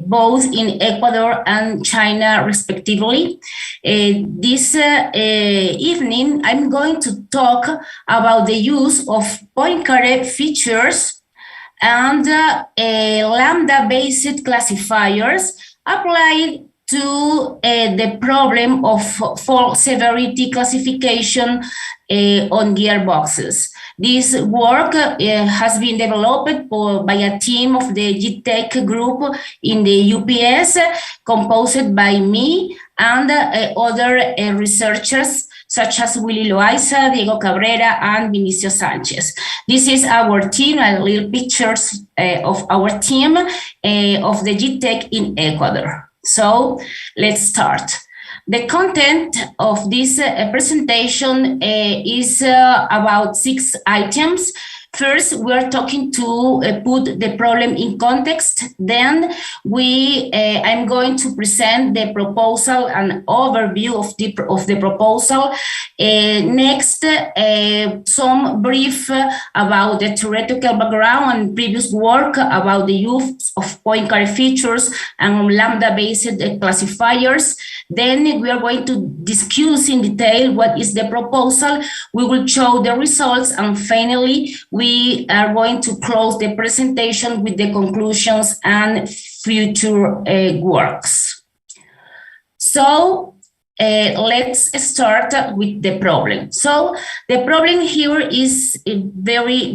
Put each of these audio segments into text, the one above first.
both in Ecuador and China, respectively. This evening, I'm going to talk about the use of Poincaré features and lambda-based classifiers applied to the problem of fault severity classification on gearboxes. This work has been developed by a team of the GIDTEC group in the UPS, composed by me and other researchers such as Willy Loaiza, Diego Cabrera, and Vinicio Sanchez. This is our team, little pictures of our team of the GIDTEC in Ecuador. So let's start. The content of this presentation is about 6 items. First, we're talking to put the problem in context. Then I'm going to present the proposal, an overview of the proposal. Next, some brief about the theoretical background and previous work about the use of Poincaré features and lambda-based classifiers. Then we are going to discuss in detail what is the proposal. We will show the results, and finally, we are going to close the presentation with the conclusions and future works. So let's start with the problem. So the problem here is very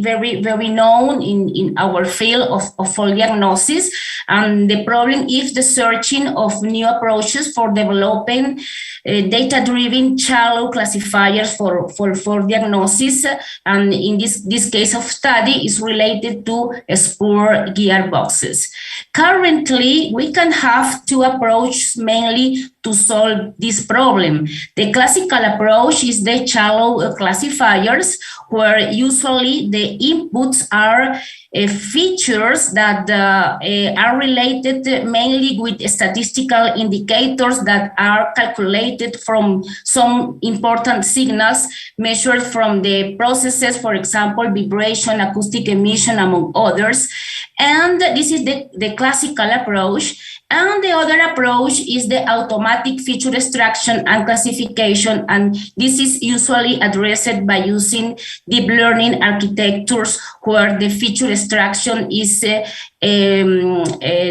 known in our field of fault diagnosis, and the problem is the searching of new approaches for developing data-driven shallow classifiers for diagnosis, and in this case of study is related to spur gearboxes. Currently, we can have 2 approaches mainly to solve this problem. The classical approach is the shallow classifiers, where usually the inputs are features that are related mainly with statistical indicators that are calculated from some important signals measured from the processes, for example, vibration, acoustic emission, among others. And this is the classical approach. And the other approach is the automatic feature extraction and classification, and this is usually addressed by using deep learning architectures where the feature extraction is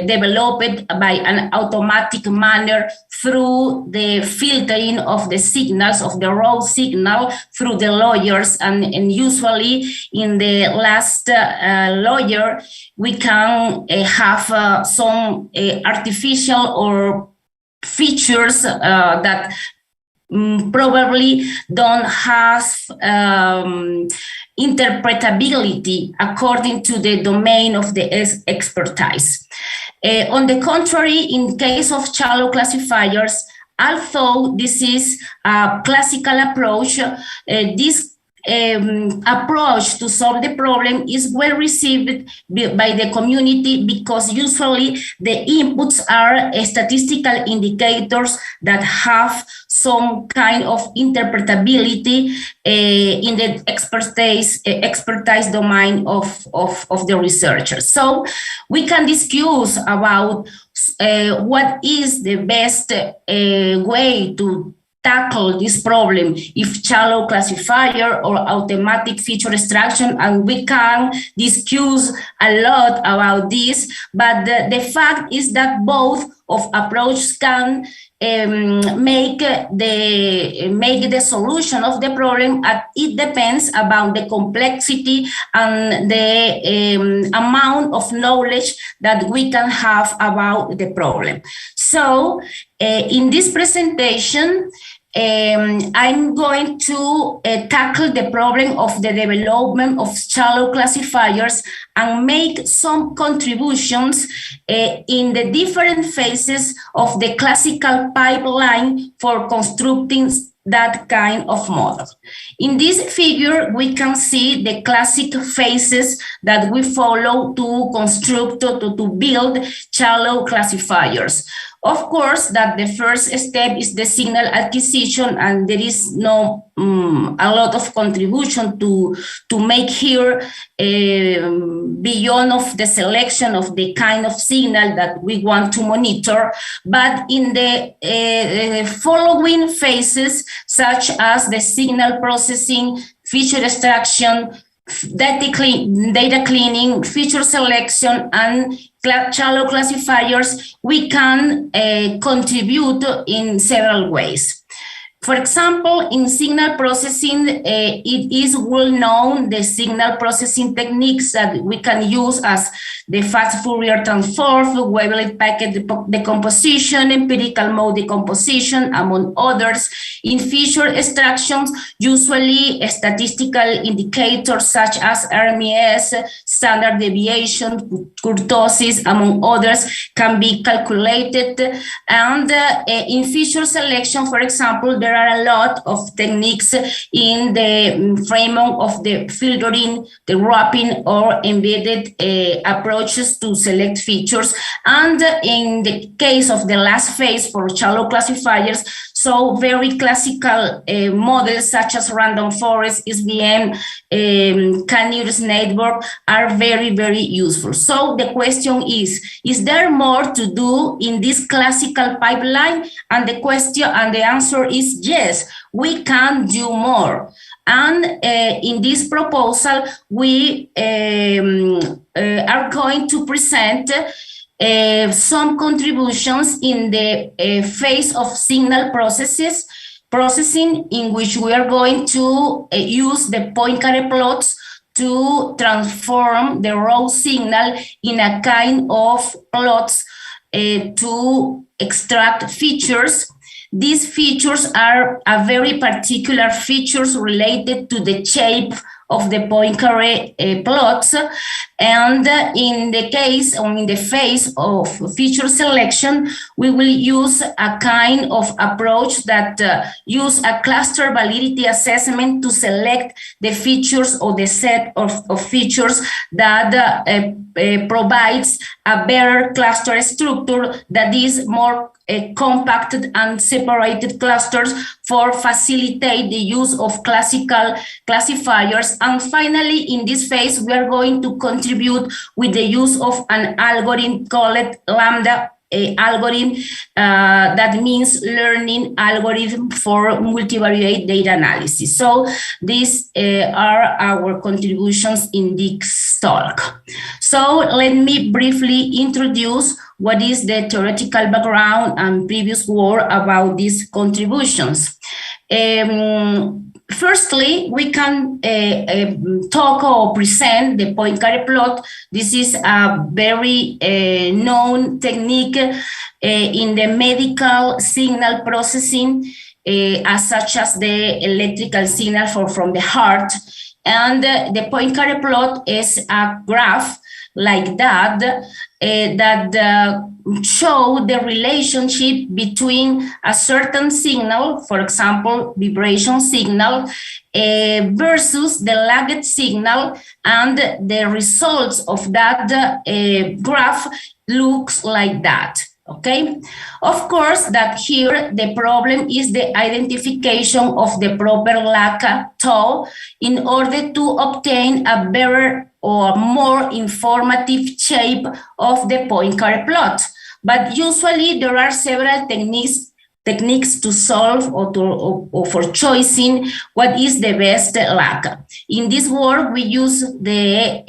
developed by an automatic manner through the filtering of the signals, of the raw signal through the layers, and usually in the last layer we can have some artificial or features that probably don't have interpretability according to the domain of the expertise. On the contrary, in case of shallow classifiers, although this is a classical approach, this approach to solve the problem is well received by the community, because usually the inputs are statistical indicators that have some kind of interpretability in the expertise domain of the researchers. So we can discuss about what is the best way to tackle this problem, if shallow classifier or automatic feature extraction, and we can discuss a lot about this, but the fact is that both of approaches can make the solution of the problem. It depends about the complexity and the amount of knowledge that we can have about the problem. So in this presentation, I'm going to tackle the problem of the development of shallow classifiers and make some contributions in the different phases of the classical pipeline for constructing that kind of model. In this figure, we can see the classic phases that we follow to construct, to build shallow classifiers. Of course, that the first step is the signal acquisition, and there is no a lot of contribution to make here beyond of the selection of the kind of signal that we want to monitor. But in the following phases, such as the signal processing, feature extraction, data cleaning, feature selection, and shallow classifiers, we can contribute in several ways. For example, in signal processing, it is well known the signal processing techniques that we can use as the fast Fourier transform, wavelet packet decomposition, empirical mode decomposition, among others. In feature extractions, usually statistical indicators such as RMS, standard deviation, kurtosis, among others, can be calculated. And in feature selection, for example, there are a lot of techniques in the framework of the filtering, the wrapping, or embedded approaches to select features. And in the case of the last phase for shallow classifiers, so very classical models such as random forest, SVM, K-nearest network are very, very useful. So the question is there more to do in this classical pipeline? And the question and the answer is yes, we can do more. And in this proposal, we are going to present some contributions in the phase of signal processing, in which we are going to use the Poincaré plots to transform the raw signal in a kind of plots to extract features. These features are a very particular features related to the shape of the Poincaré plots. And in the case, or in the phase of feature selection, we will use a kind of approach that use a cluster validity assessment to select the features or the set of features that provides a better cluster structure that is more compacted and separated clusters for facilitate the use of classical classifiers. And finally, in this phase, we are going to contribute with the use of an algorithm called Lambda algorithm, that means learning algorithm for multivariate data analysis. So these are our contributions in this talk. So let me briefly introduce what is the theoretical background and previous work about these contributions. Firstly, we can talk or present the Poincaré plot. This is a very known technique in the medical signal processing, as such as the electrical signal from the heart. And the Poincaré plot is a graph like that, that show the relationship between a certain signal, for example, vibration signal, versus the lagged signal, and the results of that graph looks like that. Okay, of course, that here the problem is the identification of the proper lag tau in order to obtain a better or more informative shape of the Poincaré plot. But usually there are several techniques to solve or for choosing what is the best lag. In this work, we use the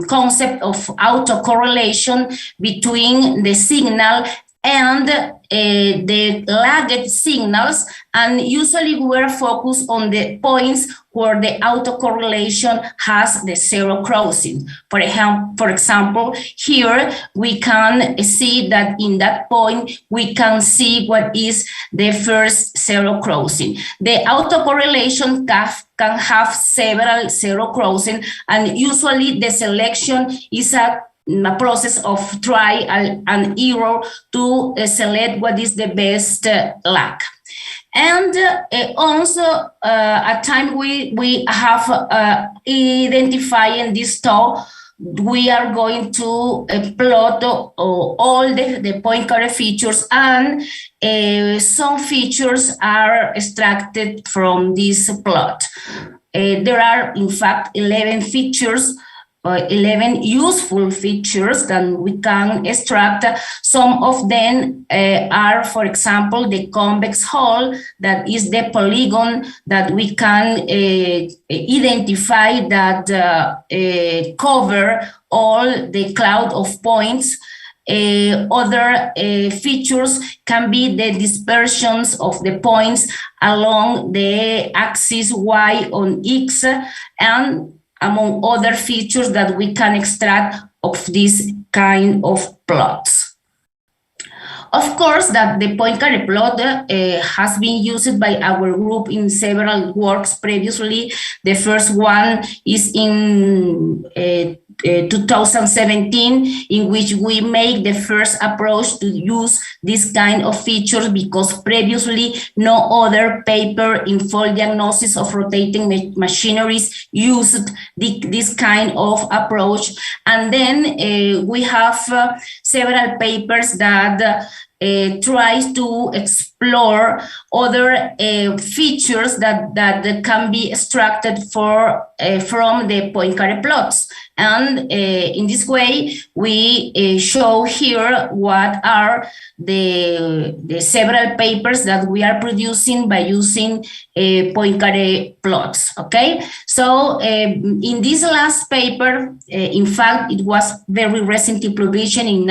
concept of autocorrelation between the signal and the lagged signals, and usually we're focused on the points where the autocorrelation has the zero crossing. For example, here we can see that in that point, we can see what is the first zero crossing. The autocorrelation can have several zero crossing, and usually the selection is a process of trial and error to select what is the best lag. And also at time we have identifying this tau we are going to plot all the Poincaré features, and some features are extracted from this plot. There are, in fact, 11 features, 11 useful features that we can extract. Some of them are, for example, the convex hull, that is the polygon that we can identify that cover all the cloud of points. Other features can be the dispersions of the points along the axis Y on X, and among other features that we can extract of this kind of plots. Of course, that the Poincaré plot has been used by our group in several works previously. The first one is in 2017, in which we make the first approach to use this kind of features, because previously no other paper in fault diagnosis of rotating machineries used this kind of approach. And then we have several papers that tries to explore other features that can be extracted from the Poincaré plots. And in this way, we show here what are the several papers that we are producing by using Poincaré plots. Okay, so in this last paper, in fact, it was very recently published in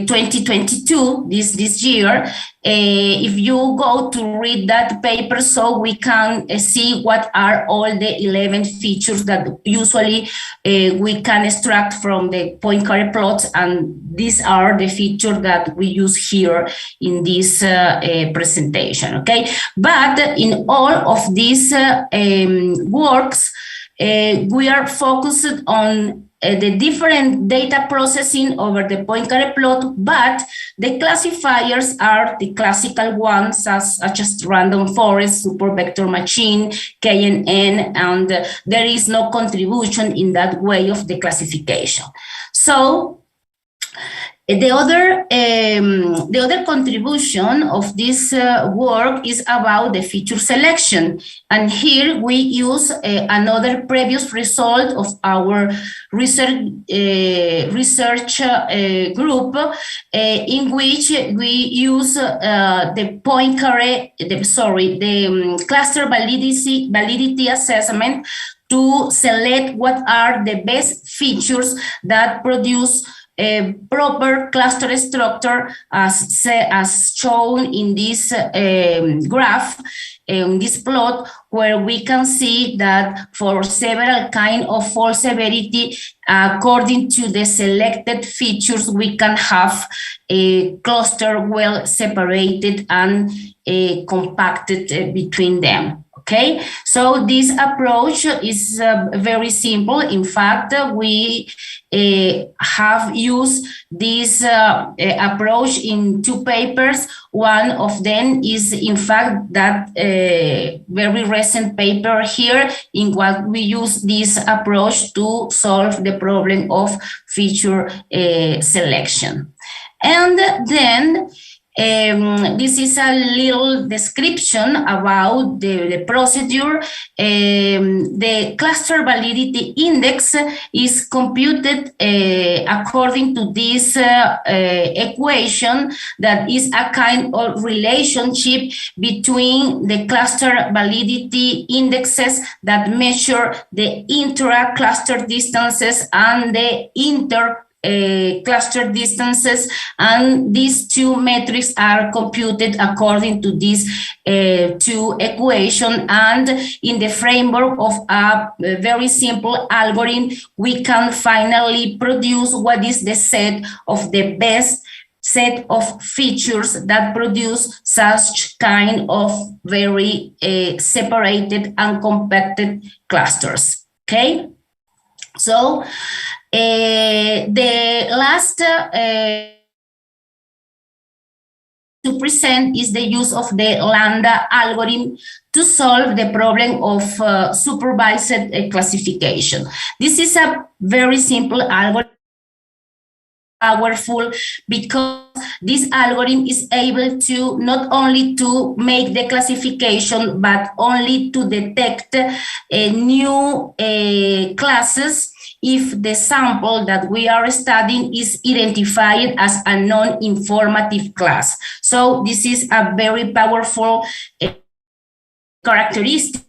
2022, this year. If you go to read that paper, so we can see what are all the 11 features that usually we can extract from the Poincaré plots, and these are the features that we use here in this presentation. Okay, but in all of these works, we are focused on the different data processing over the Poincaré plot, but the classifiers are the classical ones, such as random forest, super vector machine, KNN, and there is no contribution in that way of the classification. So the other contribution of this work is about the feature selection. And here we use another previous result of our research group, in which we use the Poincaré, the cluster validity assessment to select what are the best features that produce a proper cluster structure, as shown in this graph, in this plot, where we can see that for several kinds of fault severity, according to the selected features, we can have a cluster well separated and compacted between them. Okay, so this approach is very simple. In fact, we have used this approach in two papers. One of them is, in fact, that very recent paper here, in what we use this approach to solve the problem of feature selection. And then this is a little description about the procedure. The cluster validity index is computed according to this equation, that is a kind of relationship between the cluster validity indexes that measure the intra-cluster distances and the cluster distances, and these two metrics are computed according to these two equations. And in the framework of a very simple algorithm, we can finally produce what is the set of the best set of features that produce such kind of very separated and compacted clusters. Okay, so the last to present is the use of the lambda algorithm to solve the problem of supervised classification. This is a very simple algorithm, powerful, because this algorithm is able to not only to make the classification, but only to detect new classes if the sample that we are studying is identified as a non-informative class. So this is a very powerful characteristic.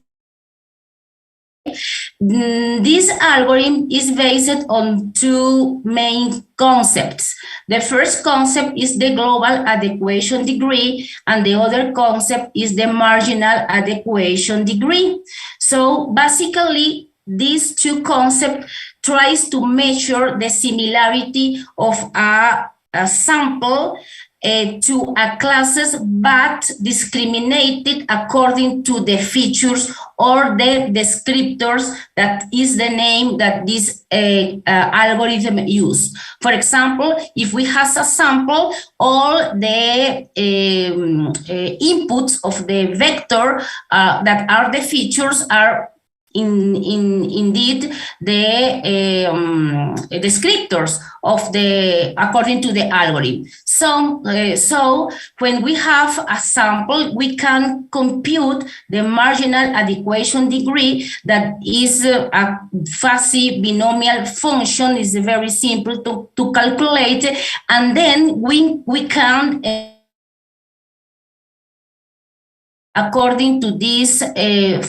This algorithm is based on two main concepts. The first concept is the global adequation degree, and the other concept is the marginal adequation degree. So basically, these two concepts tries to measure the similarity of a sample to a classes, but discriminated according to the features or the descriptors that is the name that this algorithm use. For example, if we have a sample, all the inputs of the vector that are the features are indeed the descriptors of the according to the algorithm. So when we have a sample, we can compute the marginal adequation degree that is a fuzzy binomial function. Is very simple to calculate, and then we can according to this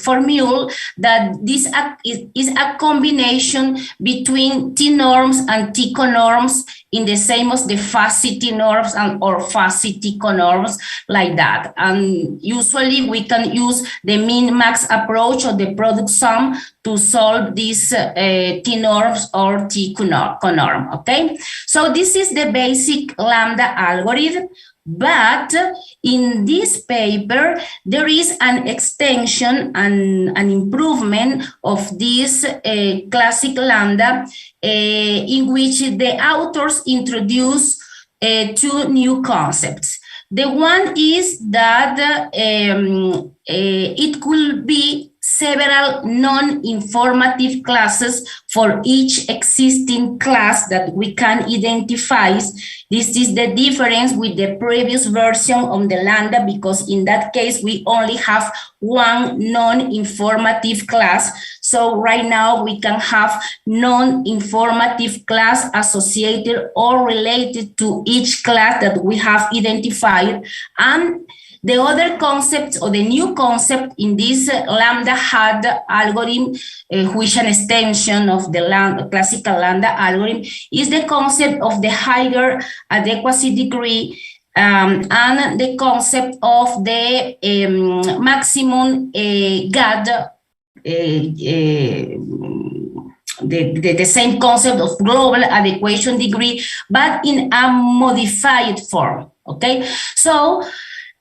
formula, that this is a combination between t-norms and t-conorms in the same as the fuzzy t-norms or fuzzy t-conorms, like that. And usually we can use the min-max approach or the product sum to solve these t-norms or t-conorm, okay? So this is the basic lambda algorithm. But in this paper, there is an extension and an improvement of this classic lambda in which the authors introduce two new concepts. The one is that it could be several non-informative classes for each existing class that we can identify. This is the difference with the previous version of the lambda, because in that case, we only have one non-informative class. So right now we can have non-informative class associated or related to each class that we have identified. And the other concept, or the new concept in this lambda HAD algorithm, which is an extension of the classical lambda algorithm, is the concept of the higher adequacy degree and the concept of the maximum GAD, the same concept of global adequation degree, but in a modified form, okay? So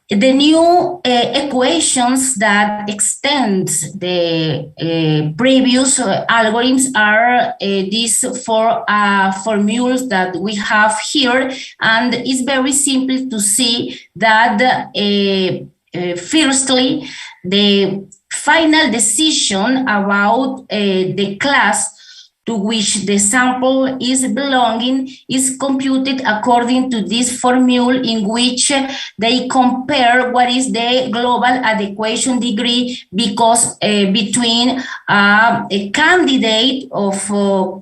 the new equations that extend the previous algorithms are these four formulas that we have here, and it's very simple to see that firstly, the final decision about the class to which the sample is belonging is computed according to this formula, in which they compare what is the global adequation degree because between a candidate of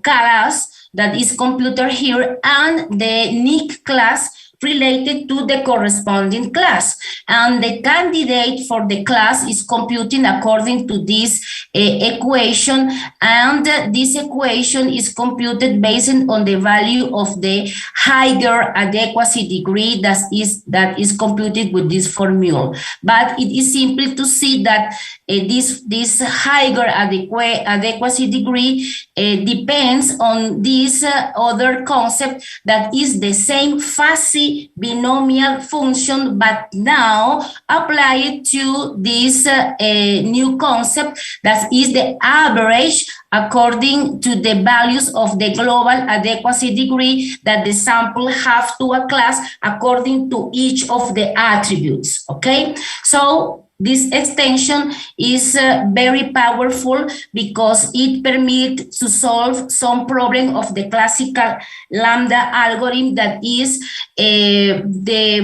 class that is computed here and the unique class related to the corresponding class. And the candidate for the class is computing according to this equation, and this equation is computed based on the value of the higher adequacy degree that is computed with this formula. But it is simple to see that this higher adequacy degree depends on this other concept that is the same fuzzy only binomial function, but now apply it to this new concept that is the average according to the values of the global adequacy degree that the sample have to a class according to each of the attributes, okay? So this extension is very powerful because it permits to solve some problem of the classical lambda algorithm, that is the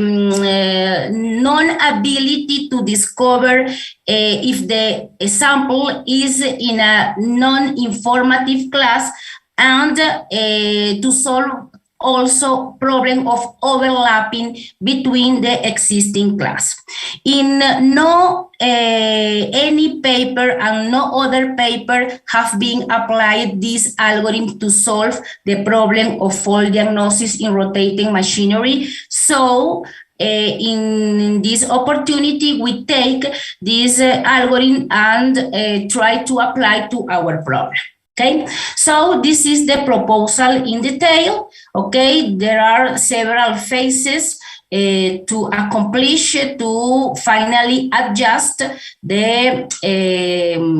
non-ability to discover if the sample is in a non-informative class, and to solve also problem of overlapping between the existing class. In no any paper and no other paper have been applied this algorithm to solve the problem of fault diagnosis in rotating machinery. So in this opportunity, we take this algorithm and try to apply to our problem. Okay, so this is the proposal in detail. Okay, there are several phases to accomplish to finally adjust the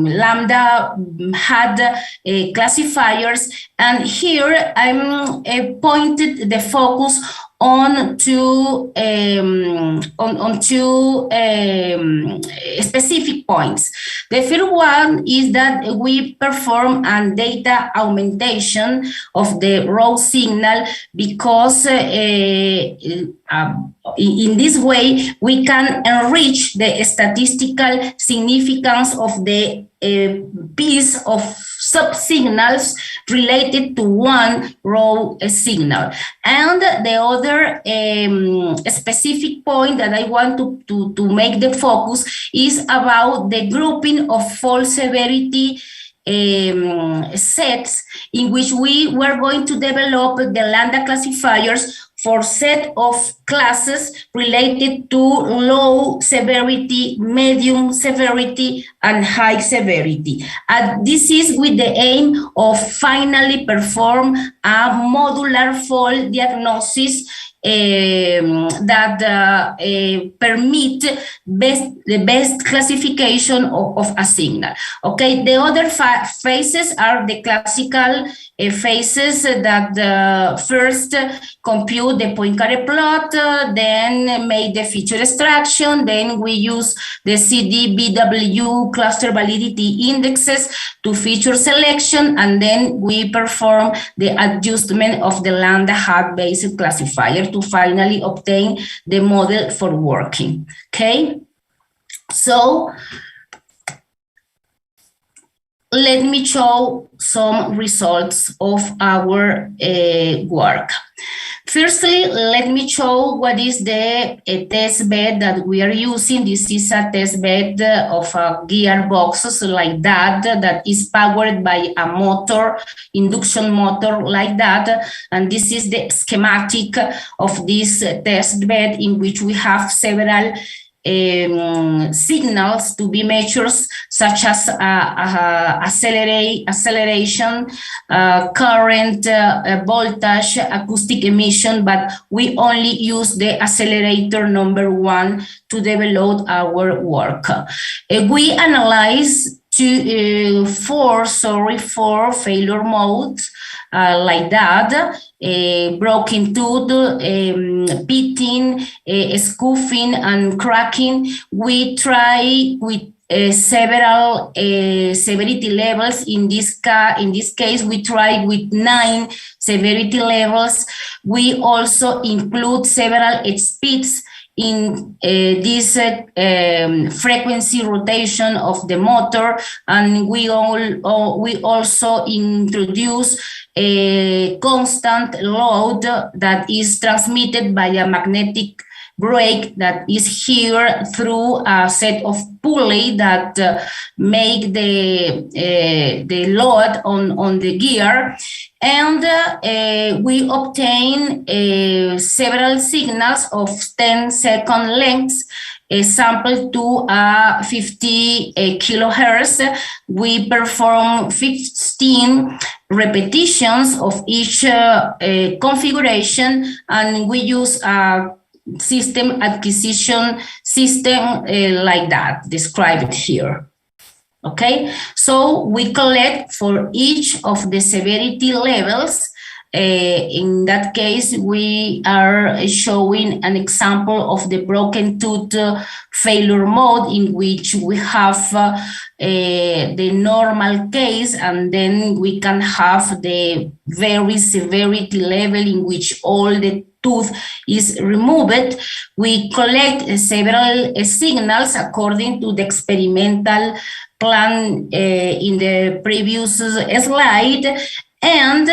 lambda had classifiers, and here I'm pointed the focus on two specific points. The first one is that we perform a data augmentation of the raw signal, because in this way we can enrich the statistical significance of the piece of subsignals related to one raw signal. And the other specific point that I want to make the focus is about the grouping of fault severity sets, in which we were going to develop the lambda classifiers for set of classes related to low severity, medium severity, and high severity. And this is with the aim of finally perform a modular fault diagnosis that permit the best classification of a signal. Okay, the other phases are the classical phases that first compute the Poincaré plot, then make the feature extraction, then we use the CDBW cluster validity indexes to feature selection, and then we perform the adjustment of the lambda hat based classifier to finally obtain the model for working. Okay, so let me show some results of our work. Firstly, let me show what is the test bed that we are using. This is a test bed of gearboxes like that is powered by a motor, induction motor like that. And this is the schematic of this test bed, in which we have several signals to be measured, such as acceleration, current, voltage, acoustic emission, but we only use the accelerator number 1 to develop our work. We analyze four failure modes like that: broken tooth, pitting, scoofing, and cracking. We try with several severity levels. In this case, we tried with 9 severity levels. We also include several speeds in this frequency rotation of the motor, and we also introduce a constant load that is transmitted by a magnetic brake that is here through a set of pulley that make the load on the gear. And we obtain several signals of 10-second lengths sample to 50 kilohertz. We perform 15 repetitions of each configuration, and we use a system acquisition system like that, described here. Okay, so we collect for each of the severity levels. In that case, we are showing an example of the broken tooth failure mode, in which we have the normal case, and then we can have the very severity level in which all the tooth is removed. We collect several signals according to the experimental plan in the previous slide, and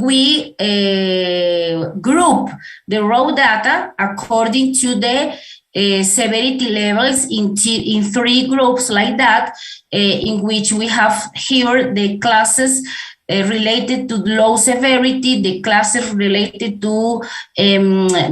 we group the raw data according to the severity levels in 3 groups like that, in which we have here the classes related to low severity, the classes related to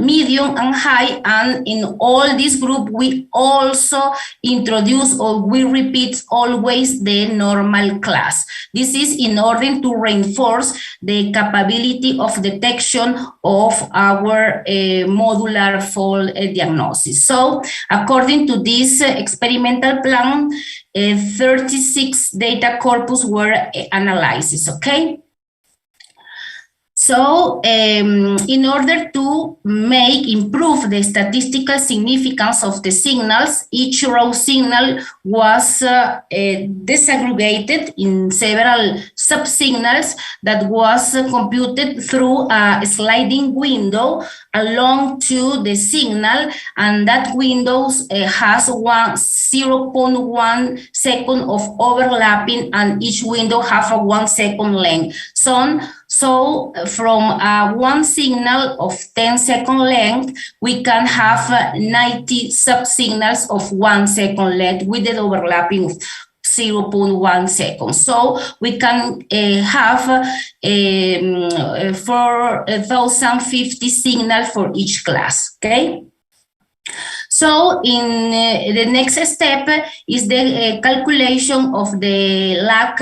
medium and high, and in all this group we also introduce, or we repeat always, the normal class. This is in order to reinforce the capability of detection of our modular fault diagnosis. So according to this experimental plan, 36 data corpus were analyzed, okay? So in order to improve the statistical significance of the signals, each raw signal was disaggregated in several subsignals that was computed through a sliding window along to the signal, and that window has 0.1 second of overlapping, and each window have a 1 second length. So from one signal of 10-second length, we can have 90 subsignals of 1 second length with the overlapping of 0.1 seconds. So we can have 4,050 signals for each class, okay? So in the next step is the calculation of the lag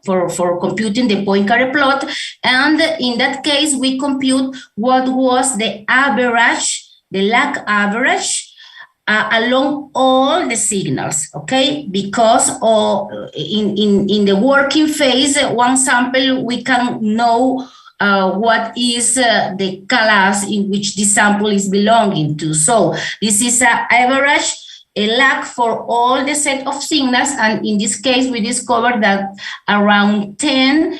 for computing the Poincaré plot, and in that case we compute what was the average, the lag average along all the signals, okay? Because in the working phase, one sample we can know what is the class in which the sample is belonging to. So this is an average lag for all the set of signals, and in this case we discovered that around 10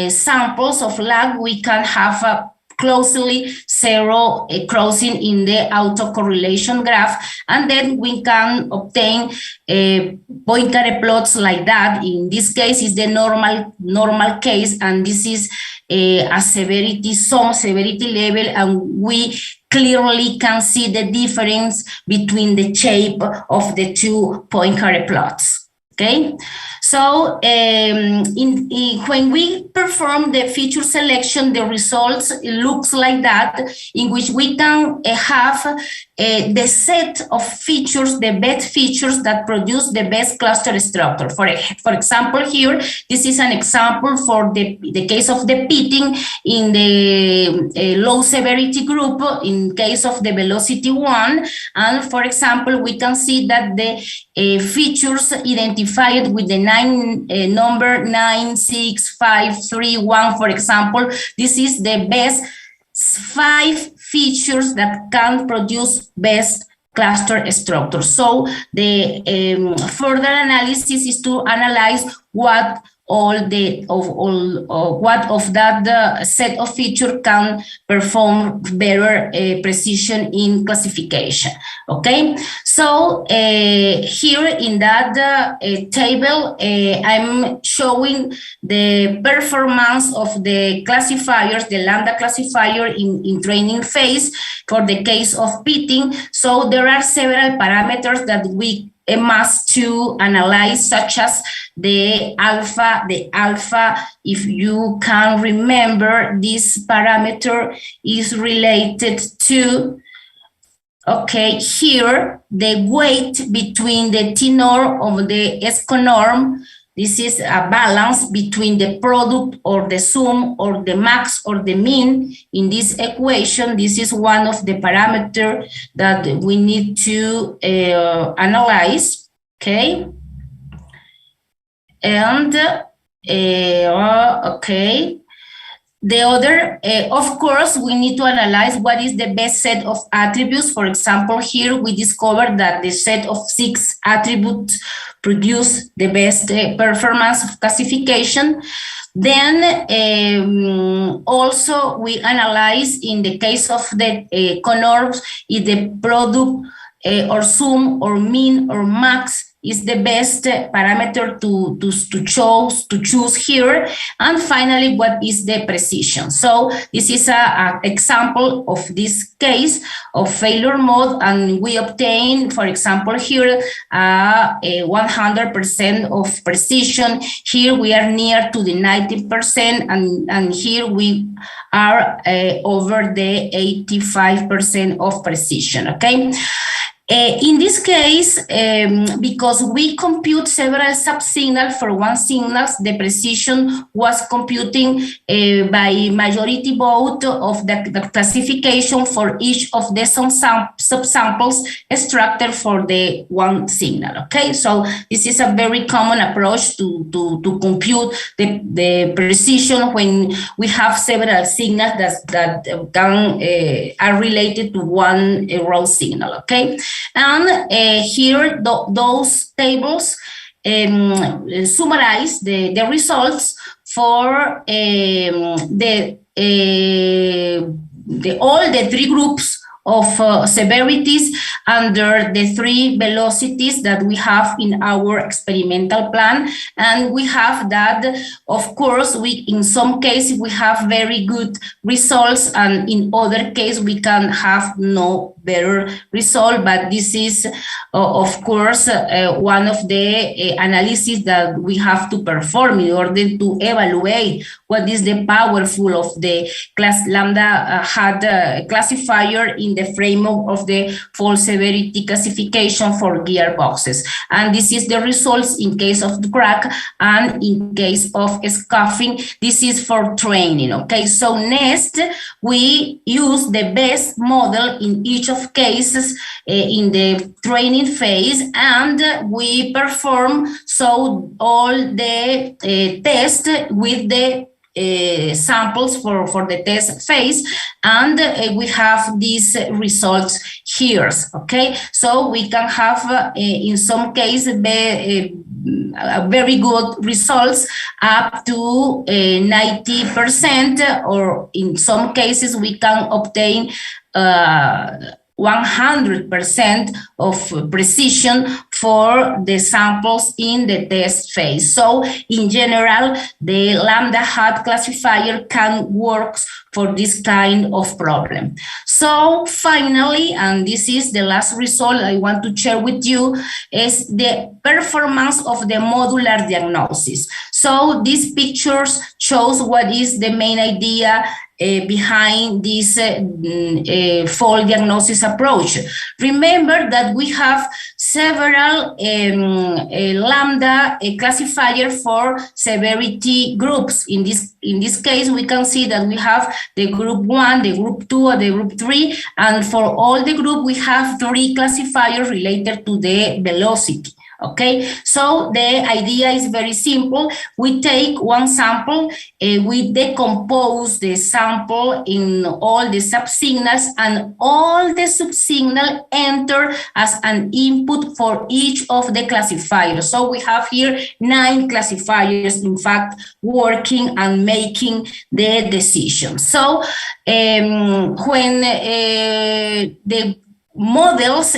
samples of lag we can have a closely zero crossing in the autocorrelation graph, and then we can obtain Poincaré plots like that. In this case is the normal case, and this is a some severity level, and we clearly can see the difference between the shape of the two Poincaré plots. Okay, so when we perform the feature selection, the results looks like that, in which we can have the set of features, the best features that produce the best cluster structure. For example, here, this is an example for the case of the pitting in the low severity group, in case of the velocity 1. And for example, we can see that the features identified with the number 96531, for example, this is the best 5 features that can produce best cluster structure. So the further analysis is to analyze what what of that set of features can perform better precision in classification. Okay, so here in that table, I'm showing the performance of the classifiers, the lambda classifier in training phase for the case of pitting. So there are several parameters that we must to analyze, such as the alpha. The alpha, if you can remember, this parameter is related to, okay, here, the weight between the T-norm of the S-norm. This is a balance between the product or the sum or the max or the mean in this equation. This is one of the parameters that we need to analyze, okay? And, okay. The other, of course, we need to analyze what is the best set of attributes. For example, here we discovered that the set of 6 attributes produce the best performance of classification. Then also we analyze, in the case of the conorms, if the product or sum or mean or max is the best parameter to choose here. And finally, what is the precision? So this is an example of this case of failure mode, and we obtain, for example, here 100% of precision. Here we are near to the 90%, and here we are over the 85% of precision, okay? In this case, because we compute several subsignals for one signal, the precision was computing by majority vote of the classification for each of the subsamples extracted for the one signal. Okay, so this is a very common approach to compute the precision when we have several signals that are related to one raw signal. Okay. And here, those tables summarize the results for all the 3 groups of severities under the 3 velocities that we have in our experimental plan. And we have that, of course, in some cases we have very good results, and in other cases we can have no better result, but this is, of course, one of the analyses that we have to perform in order to evaluate what is the powerful of the class lambda hat classifier in the framework of the fault severity classification for gearboxes. And this is the results in case of the crack, and in case of scuffing, this is for training. Okay, so next we use the best model in each of cases in the training phase, and we perform all the tests with the samples for the test phase, and we have these results here. Okay, so we can have in some cases very good results up to 90%, or in some cases we can obtain 100% of precision for the samples in the test phase. So in general, the lambda hat classifier can work for this kind of problem. So finally, and this is the last result I want to share with you, is the performance of the modular diagnosis. So these pictures shows what is the main idea behind this fault diagnosis approach. Remember that we have several lambda classifier for severity groups. In this case, we can see that we have the group 1, the group 2, and the group 3, and for all the group we have 3 classifiers related to the velocity. Okay, so the idea is very simple. We take one sample, we decompose the sample in all the subsignals, and all the subsignals enter as an input for each of the classifiers. So we have here 9 classifiers, in fact, working and making the decision. So when the models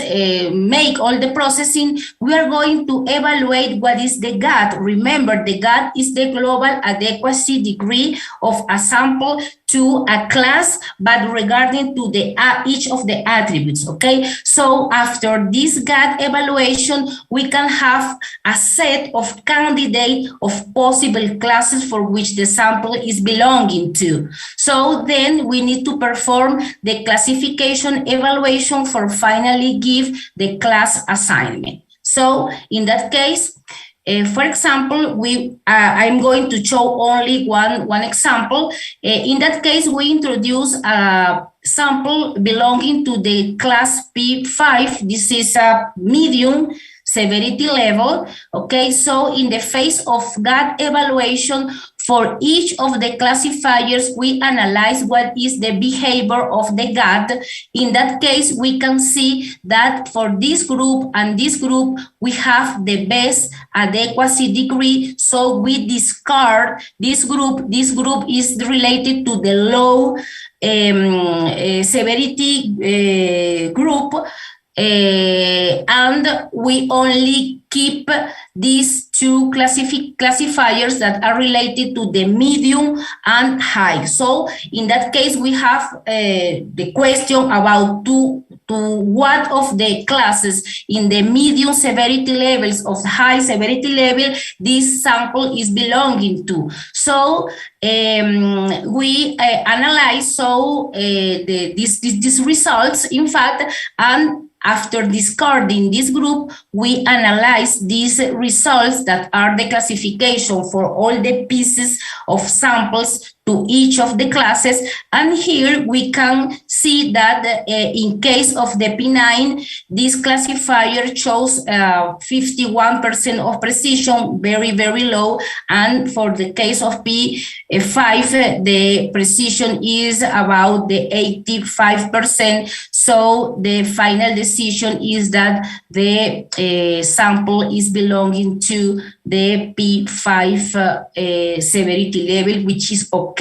make all the processing, we are going to evaluate what is the GAD. Remember, the GAD is the global adequacy degree of a sample to a class, but regarding to the each of the attributes, okay? So after this GAD evaluation, we can have a set of candidate of possible classes for which the sample is belonging to. So then we need to perform the classification evaluation for finally give the class assignment. So in that case, for example, I'm going to show only one example. In that case, we introduce a sample belonging to the class P5. This is a medium severity level. Okay, so in the phase of GAD evaluation, for each of the classifiers, we analyze what is the behavior of the GAD. In that case, we can see that for this group and this group, we have the best adequacy degree. So we discard this group. This group is related to the low severity group. And we only keep these two classifiers that are related to the medium and high. So in that case, we have the question about to what of the classes in the medium severity levels of high severity level this sample is belonging to. So we analyze these results, in fact, and after discarding this group, we analyze these results that are the classification for all the pieces of samples to each of the classes. And here we can see that in case of the P9, this classifier shows 51% of precision, very, very low. And for the case of P5, the precision is about the 85%. So the final decision is that the sample is belonging to the P5 severity level, which is okay.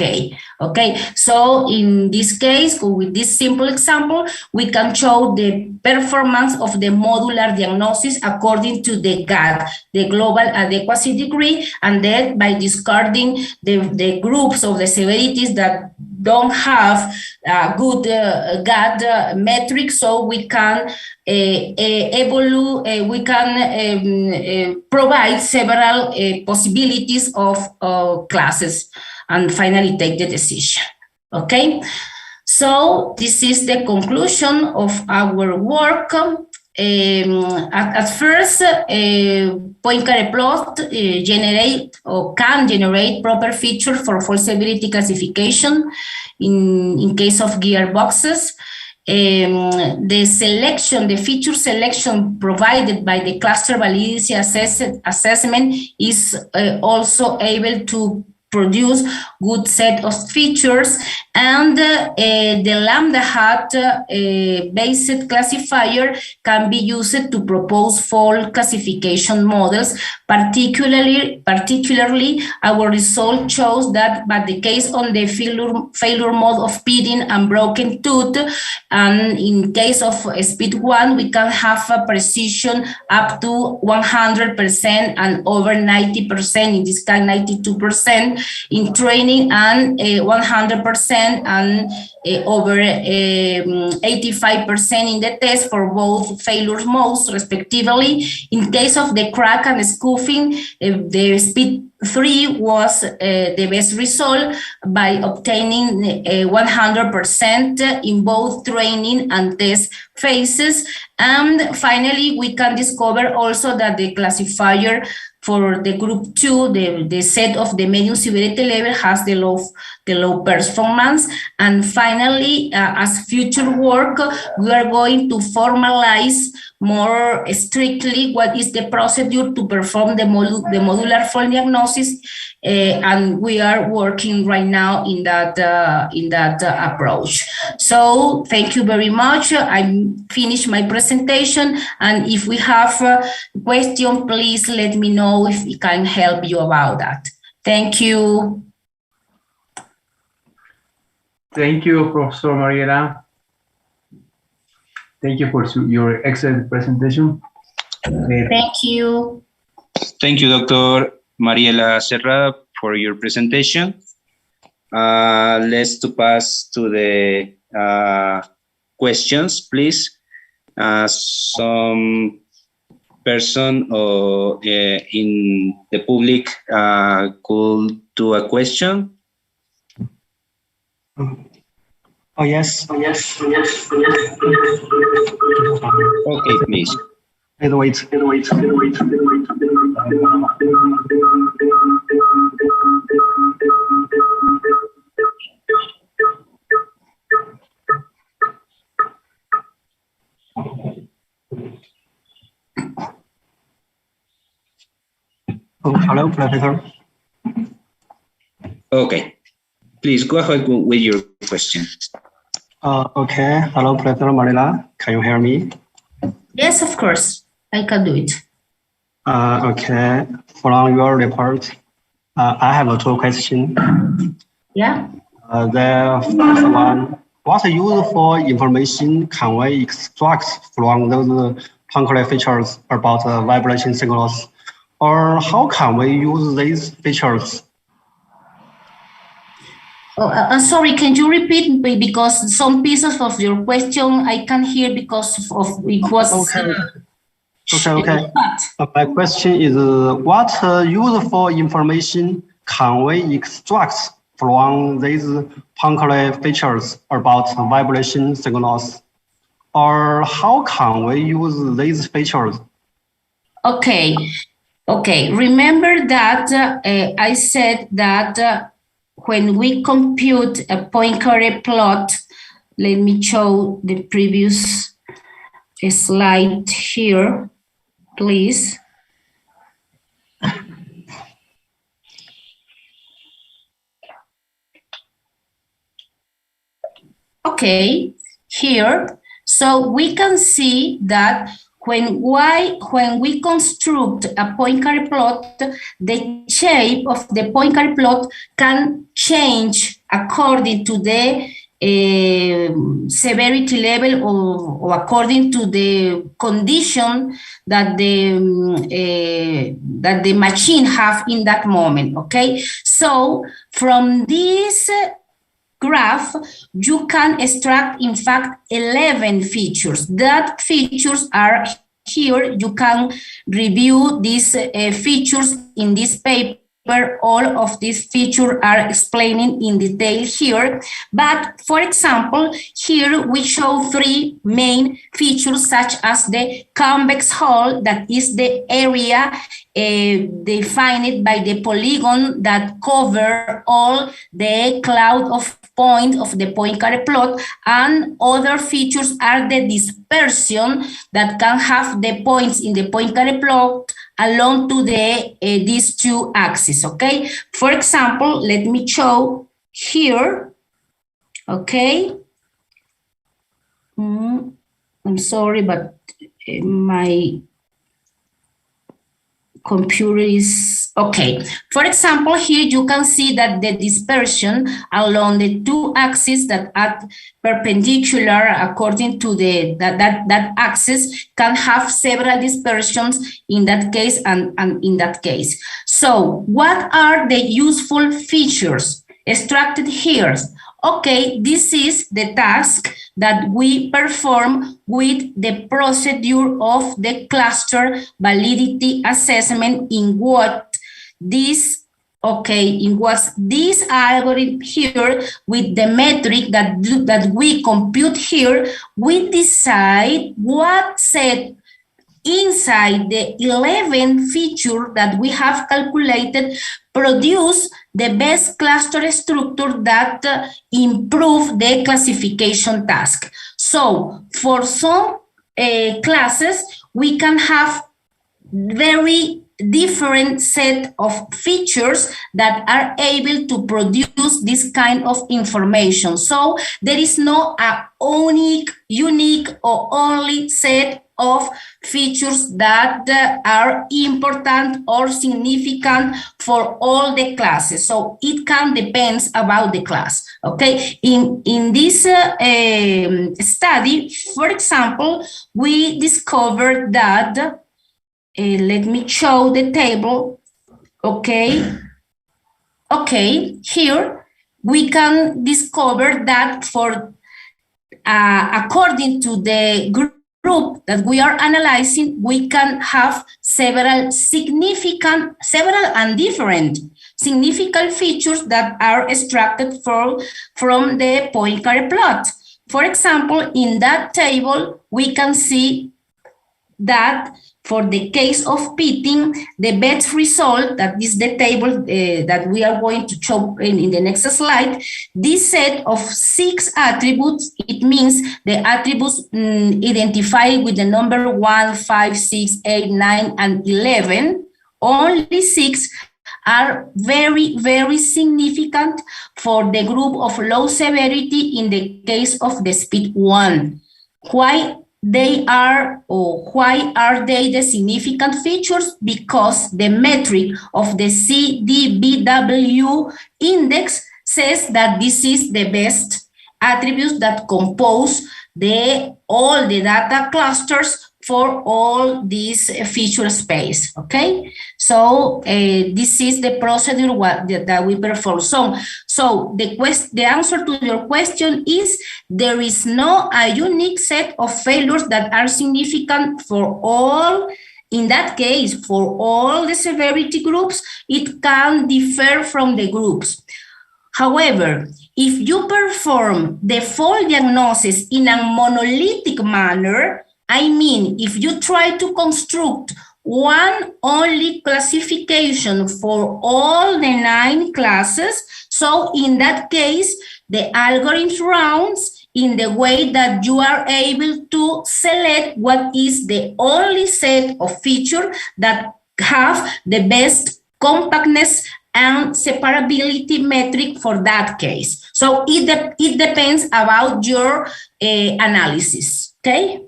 Okay, so in this case, with this simple example, we can show the performance of the modular diagnosis according to the GAD, the global adequacy degree, and then by discarding the groups of the severities that don't have good GAD metrics, so we can provide several possibilities of classes and finally take the decision. Okay, so this is the conclusion of our work. At first, Poincaré plot can generate proper features for fault severity classification in case of gearboxes. The feature selection provided by the cluster validity assessment is also able to produce good set of features, and the lambda hat based classifier can be used to propose fault classification models. Particularly, our result shows that, but the case on the failure mode of pitting and broken tooth, and in case of speed 1, we can have a precision up to 100% and over 90%, in this case 92% in training, and 100% and over 85% in the test for both failure modes, respectively. In case of the crack and scuffing, the speed 3 was the best result by obtaining 100% in both training and test phases. And finally, we can discover also that the classifier for the group 2, the set of the medium severity level, has the low performance. And finally, as future work, we are going to formalize more strictly what is the procedure to perform the modular fault diagnosis, and we are working right now in that approach. So thank you very much. I finished my presentation, and if we have a question, please let me know if we can help you about that. Thank you. Thank you, Professor Mariela. Thank you for your excellent presentation. Thank you. Thank you, Dr. Mariela Serra, for your presentation. let's to pass to the questions, please. Some person or in the public could do a question. Oh, yes. Okay, please. Wait. Oh, hello, Professor. Okay, please go ahead with your question. Okay. Hello, Professor Marilla. Can you hear me? Yes, of course, I can do it. Okay. From your report, I have two questions. Yeah. The first one, what useful information can we extract from those Poincaré features about vibration signals? Or how can we use these features? Oh, I'm sorry, can you repeat? Because some pieces of your question I can't hear because of it was... Okay. My question is, what useful information can we extract from these Poincaré features about vibration signals? Or how can we use these features? Okay. Remember that I said that when we compute a Poincaré plot, let me show the previous slide here, please. Okay, here, so we can see that when we construct a Poincaré plot, the shape of the Poincaré plot can change according to the severity level or according to the condition that the machine have in that moment. Okay, so from this graph, you can extract, in fact, 11 features. That features are here. You can review these features in this paper. All of these features are explaining in detail here. But for example, here we show three main features, such as the convex hull, that is the area defined by the polygon that cover all the cloud of point of the Poincaré plot, and other features are the dispersion that can have the points in the Poincaré plot along to the these two axes. Okay, for example, let me show here. Okay, I'm sorry, but my computer is okay. For example, here you can see that the dispersion along the two axes that are perpendicular according to that axis can have several dispersions in that case and in that case. So what are the useful features extracted here? Okay, this is the task that we perform with the procedure of the cluster validity assessment, in what this algorithm here, with the metric that we compute here, we decide what set inside the 11 feature that we have calculated produce the best cluster structure that improve the classification task. So for some classes, we can have very different set of features that are able to produce this kind of information. So there is no unique or only set of features that are important or significant for all the classes. So it can depend about the class. Okay, in this study, for example, we discovered that let me show the table. Okay, here we can discover that for according to the group that we are analyzing, we can have several and different significant features that are extracted from the Poincaré plot. For example, in that table, we can see that for the case of pitting, the best result, that is the table that we are going to show in the next slide, this set of 6 attributes, it means the attributes identified with the number 1, 5, 6, 8, 9, and 11, only 6 are very, very significant for the group of low severity in the case of the speed 1. Why are they the significant features? Because the metric of the CDBW index says that this is the best attributes that compose all the data clusters for all this feature space, okay? So this is the procedure that we perform. So the answer to your question is there is no a unique set of failures that are significant for all. In that case, for all the severity groups, it can differ from the groups. However, if you perform the fault diagnosis in a monolithic manner, I mean, if you try to construct one only classification for all the 9 classes, so in that case, the algorithm runs in the way that you are able to select what is the only set of features that have the best compactness and separability metric for that case. So it depends about your analysis, okay?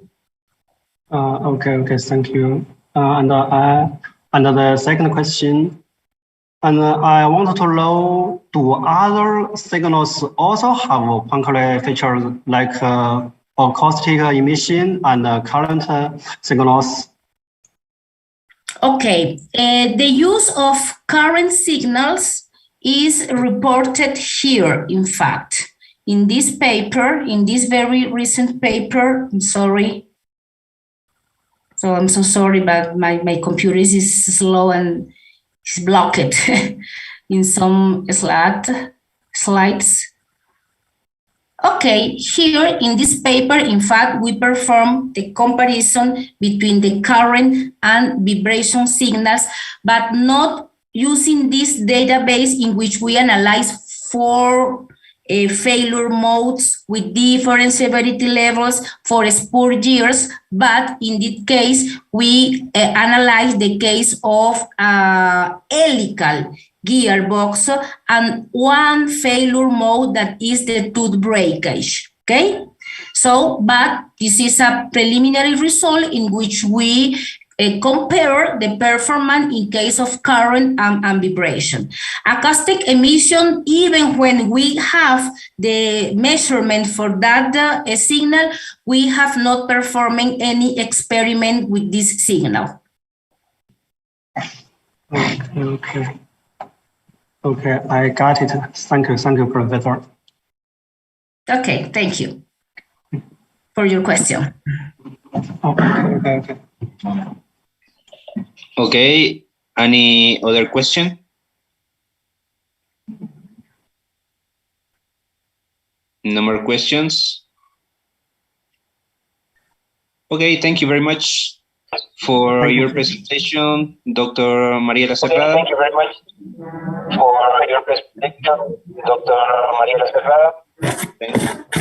Okay, thank you. And the second question, and I wanted to know, do other signals also have Poincaré features like acoustic emission and current signals? Okay, the use of current signals is reported here, in fact. In this paper, in this very recent paper, I'm sorry. So I'm so sorry, but my computer is slow and it's blocked in some slides. Okay, here in this paper, in fact, we perform the comparison between the current and vibration signals, but not using this database in which we analyze 4 failure modes with different severity levels for spur years, but in this case, we analyze the case of helical gearbox and 1 failure mode that is the tooth breakage, okay? So, but this is a preliminary result in which we compare the performance in case of current and vibration. Acoustic emission, even when we have the measurement for that signal, we have not performing any experiment with this signal. Okay, I got it. Thank you, Professor. Okay, thank you for your question. Okay. Okay, any other question? No more questions? Okay, thank you very much for your presentation, Dr. Mariela Cerrada. Thank you very much for your presentation, Dr. Mariela Cerrada. Thank you.